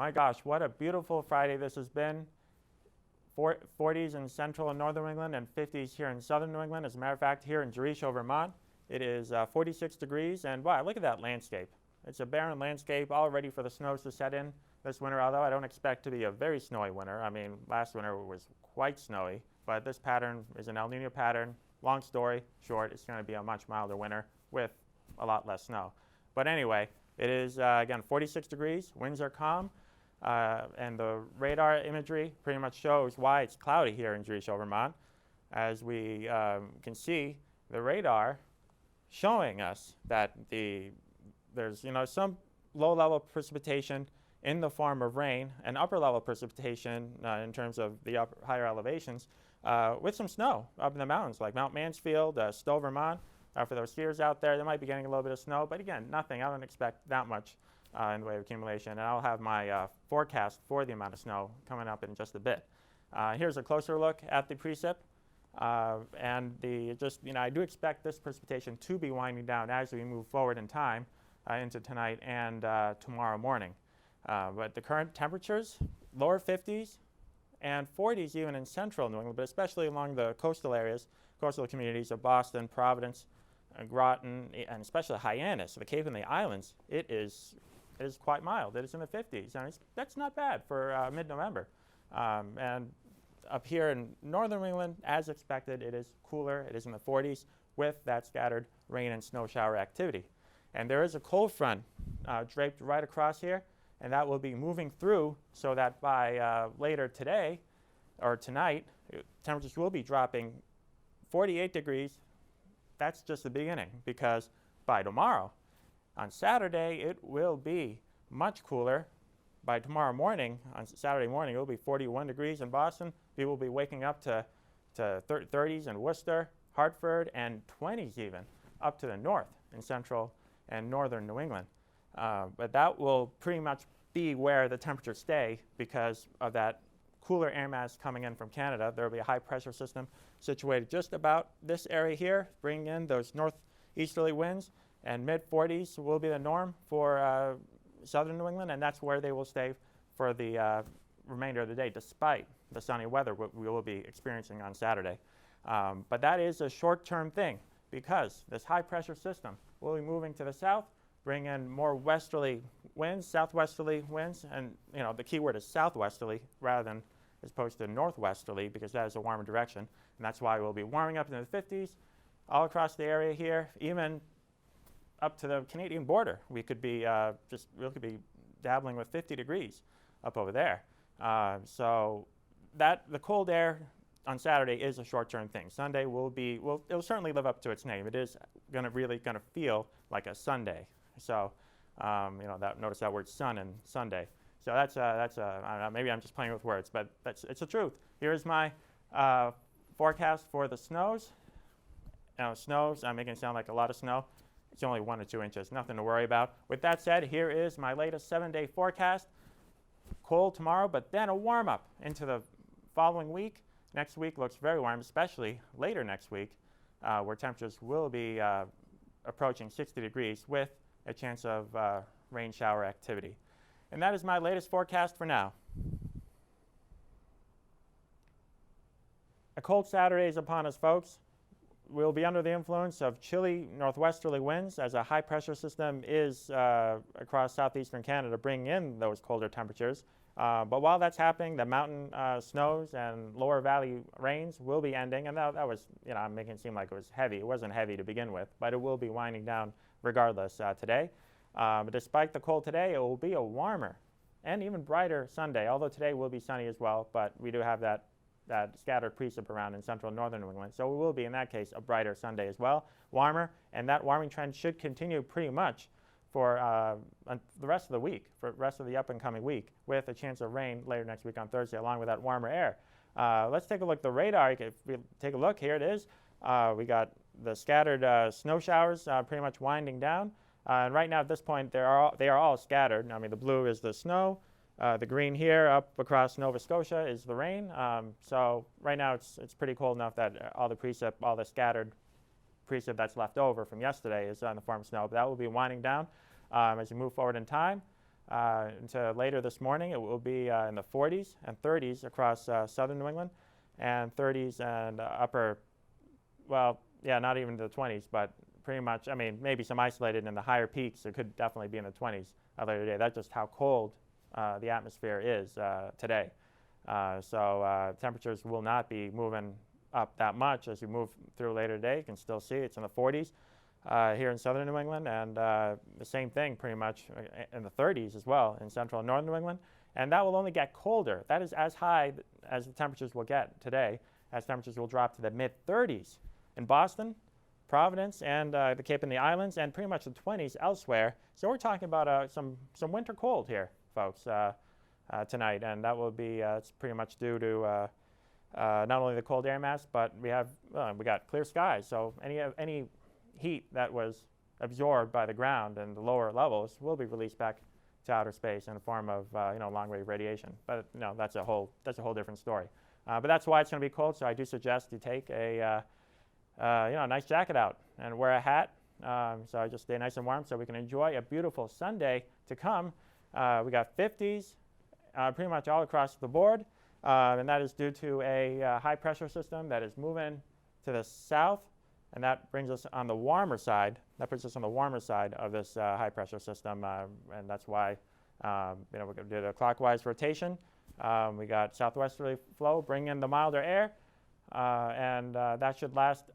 My gosh, what a beautiful Friday this has been. 40s in central and northern New England and 50s here in southern New England. As a matter of fact, here in Jericho, Vermont, it is 46 degrees. And wow, look at that landscape. It's a barren landscape, all ready for the snows to set in this winter, although I don't expect to be a very snowy winter. I mean, last winter was quite snowy, but this pattern is an El Nino pattern. Long story short, it's going to be a much milder winter with a lot less snow. But anyway, it is, again, 46 degrees, winds are calm, and the radar imagery pretty much shows why it's cloudy here in Jericho, Vermont. As we can see, the radar showing us that there's some low-level precipitation in the form of rain and upper-level precipitation in terms of the higher elevations with some snow up in the mountains like Mount Mansfield, Stowe, Vermont. For those skiers out there, they might be getting a little bit of snow, but again, nothing. I don't expect that much in the way of accumulation. And I'll have my forecast for the amount of snow coming up in just a bit. Here's a closer look at the precip. And I do expect this precipitation to be winding down as we move forward in time into tonight and tomorrow morning. But the current temperatures, lower 50s and 40s even in central New England, but especially along the coastal areas, coastal communities of Boston, Providence, Groton, and especially Hyannis, the Cape and the Islands. It is quite mild. It is in the 50s. And that's not bad for mid-November. And up here in northern New England, as expected, it is cooler. It is in the 40s with that scattered rain and snow shower activity. And there is a cold front draped right across here, and that will be moving through so that by later today or tonight, temperatures will be dropping 48 degrees. That's just the beginning, because by tomorrow, on Saturday, it will be much cooler. By tomorrow morning, on Saturday morning, it will be 41 degrees in Boston. People will be waking up to 30s in Worcester, Hartford, and 20s even up to the north in central and northern New England. But that will pretty much be where the temperatures stay because of that cooler air mass coming in from Canada. There will be a high pressure system situated just about this area here, bringing in those northeasterly winds, and mid-40s will be the norm for southern New England, and that's where they will stay for the remainder of the day, despite the sunny weather we will be experiencing on Saturday. But that is a short-term thing, because this high pressure system will be moving to the south, bring in more westerly winds, southwesterly winds, and the key word is southwesterly rather than as opposed to northwesterly, because that is a warmer direction. And that's why we'll be warming up into the 50s all across the area here, even up to the Canadian border. We could be dabbling with 50 degrees up over there. So the cold air on Saturday is a short-term thing. Sunday it'll certainly live up to its name. It is really going to feel like a Sunday. So notice that word sun and Sunday. So that's I don't know, maybe I'm just playing with words, but it's the truth. Here's my forecast for the snows. Snows, I'm making it sound like a lot of snow. It's only 1 to 2 inches, nothing to worry about. With that said, here is my latest 7-day forecast. Cold tomorrow, but then a warm-up into the following week. Next week looks very warm, especially later next week, where temperatures will be approaching 60 degrees with a chance of rain shower activity. And that is my latest forecast for now. A cold Saturday is upon us, folks. We'll be under the influence of chilly northwesterly winds as a high pressure system is across southeastern Canada bringing in those colder temperatures. But while that's happening, the mountain snows and lower valley rains will be ending. And that was, I'm making it seem like it was heavy. It wasn't heavy to begin with, but it will be winding down regardless today. But despite the cold today, it will be a warmer and even brighter Sunday, although today will be sunny as well, but we do have that scattered precip around in central and northern New England. So it will be, in that case, a brighter Sunday as well, warmer, and that warming trend should continue pretty much for the rest of the week, for the rest of the up-and-coming week, with a chance of rain later next week on Thursday, along with that warmer air. Let's take a look at the radar. If we take a look, here it is. We got the scattered snow showers pretty much winding down. And right now at this point, they are all scattered. I mean, the blue is the snow. The green here up across Nova Scotia is the rain. So right now it's pretty cold enough that all the scattered precip that's left over from yesterday is on the form of snow. But that will be winding down as we move forward in time. Into later this morning, it will be in the 40s and 30s across southern New England, and 30s and upper, well, yeah, not even the 20s, but pretty much, I mean, maybe some isolated in the higher peaks. It could definitely be in the 20s later today. That's just how cold the atmosphere is today. So temperatures will not be moving up that much as you move through later today. You can still see it's in the 40s here in southern New England, and the same thing pretty much in the 30s as well in central and northern New England. And that will only get colder. That is as high as the temperatures will get today, as temperatures will drop to the mid-30s in Boston, Providence, and the Cape and the Islands, and pretty much the 20s elsewhere. So we're talking about some winter cold here, folks, tonight, and that will be it's pretty much due to not only the cold air mass, but we got clear skies. So any heat that was absorbed by the ground and the lower levels will be released back to outer space in the form of long-wave radiation. But that's a whole different story. But that's why it's going to be cold. So I do suggest you take a nice jacket out and wear a hat. So just stay nice and warm so we can enjoy a beautiful Sunday to come. We got 50s pretty much all across the board, and that is due to a high pressure system that is moving to the south, and that brings us on the warmer side. That puts us on the warmer side of this high pressure system, and that's why we're going to do the clockwise rotation. We got southwesterly flow, bring in the milder air, and that should last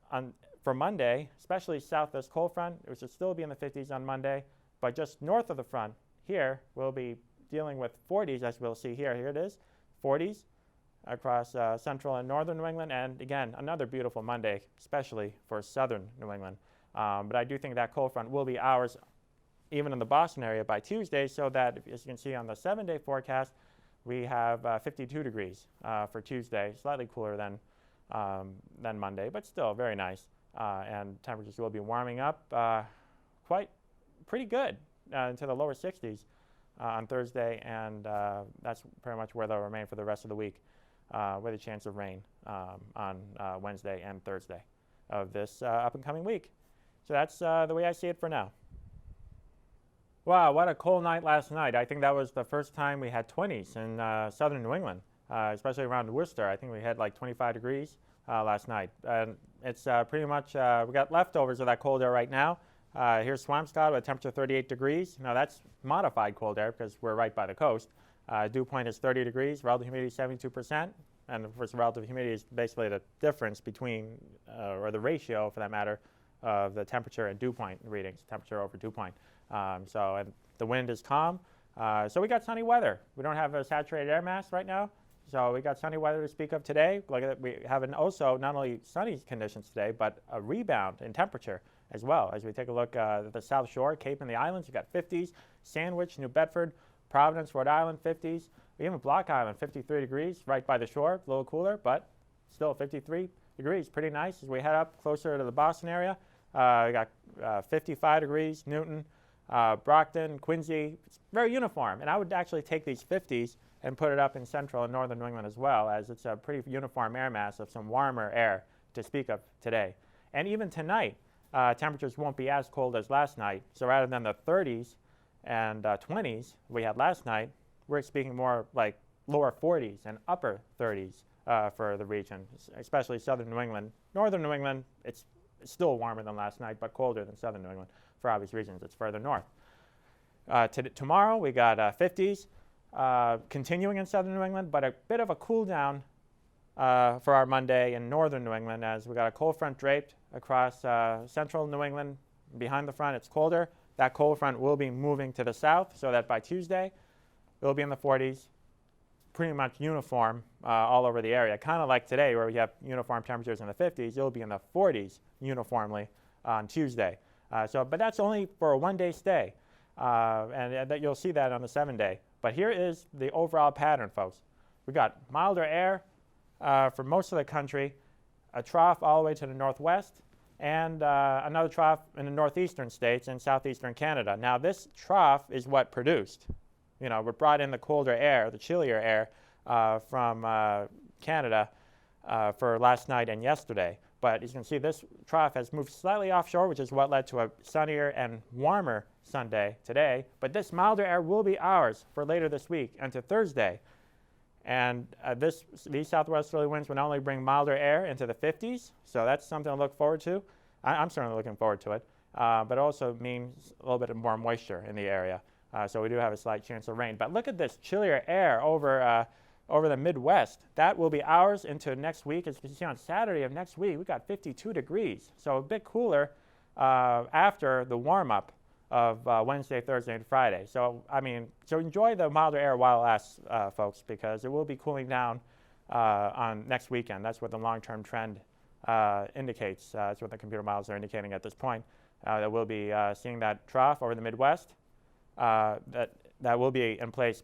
for Monday, especially south of this cold front. It should still be in the 50s on Monday, but just north of the front here, we'll be dealing with 40s, as we'll see here. Here it is, 40s across central and northern New England, and again, another beautiful Monday, especially for southern New England. But I do think that cold front will be ours even in the Boston area by Tuesday, so that, as you can see on the 7-day forecast, we have 52 degrees for Tuesday, slightly cooler than Monday, but still very nice. And temperatures will be warming up pretty good into the lower 60s on Thursday, and that's pretty much where they'll remain for the rest of the week, with a chance of rain on Wednesday and Thursday of this up and coming week. So that's the way I see it for now. Wow, what a cold night last night. I think that was the first time we had 20s in southern New England, especially around Worcester. I think we had like 25 degrees last night. And it's pretty much, we got leftovers of that cold air right now. Here's Swampscott with a temperature 38 degrees. Now that's modified cold air because we're right by the coast. Dew point is 30 degrees, relative humidity 72%. And of course, relative humidity is basically the difference between, or the ratio for that matter, of the temperature and dew point readings, temperature over dew point. And the wind is calm. So we got sunny weather. We don't have a saturated air mass right now. So we got sunny weather to speak of today. We have also not only sunny conditions today, but a rebound in temperature as well. As we take a look at the South Shore, Cape and the Islands, you've got 50s, Sandwich, New Bedford, Providence, Rhode Island, 50s. Even Block Island, 53 degrees, right by the shore, a little cooler, but still 53 degrees, pretty nice. As we head up closer to the Boston area, we got 55 degrees, Newton, Brockton, Quincy. It's very uniform, and I would actually take these 50s and put it up in central and northern New England as well, as it's a pretty uniform air mass of some warmer air to speak of today. And even tonight, temperatures won't be as cold as last night. So rather than the 30s and 20s we had last night, we're speaking more like lower 40s and upper 30s for the region, especially southern New England. Northern New England, it's still warmer than last night, but colder than southern New England for obvious reasons. It's further north. Tomorrow we got 50s continuing in southern New England, but a bit of a cool down for our Monday in northern New England, as we got a cold front draped across central New England. Behind the front, it's colder. That cold front will be moving to the south, so that by Tuesday, it'll be in the 40s, pretty much uniform all over the area. Kind of like today, where we have uniform temperatures in the 50s, it'll be in the 40s uniformly on Tuesday. But that's only for a one-day stay, and that you'll see that on the 7-day. But here is the overall pattern, folks. We got milder air for most of the country, a trough all the way to the northwest, and another trough in the northeastern states and southeastern Canada. Now, this trough is what produced. We brought in the colder air, the chillier air from Canada for last night and yesterday. But as you can see, this trough has moved slightly offshore, which is what led to a sunnier and warmer Sunday today. But this milder air will be ours for later this week and to Thursday. And these southwesterly winds will not only bring milder air into the 50s, so that's something to look forward to. I'm certainly looking forward to it, but also means a little bit more moisture in the area. So we do have a slight chance of rain. But look at this chillier air over the Midwest. That will be ours into next week. As you can see on Saturday of next week, we've got 52 degrees. So a bit cooler after the warm-up of Wednesday, Thursday, and Friday. So, so enjoy the milder air while it lasts, folks, because it will be cooling down on next weekend. That's what the long-term trend indicates. That's what the computer models are indicating at this point. That we'll be seeing that trough over the Midwest. That will be in place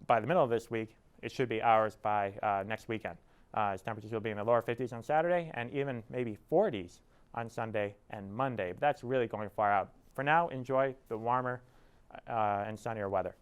by the middle of this week. It should be ours by next weekend. As temperatures will be in the lower 50s on Saturday and even maybe 40s on Sunday and Monday. But that's really going far out. For now, enjoy the warmer and sunnier weather.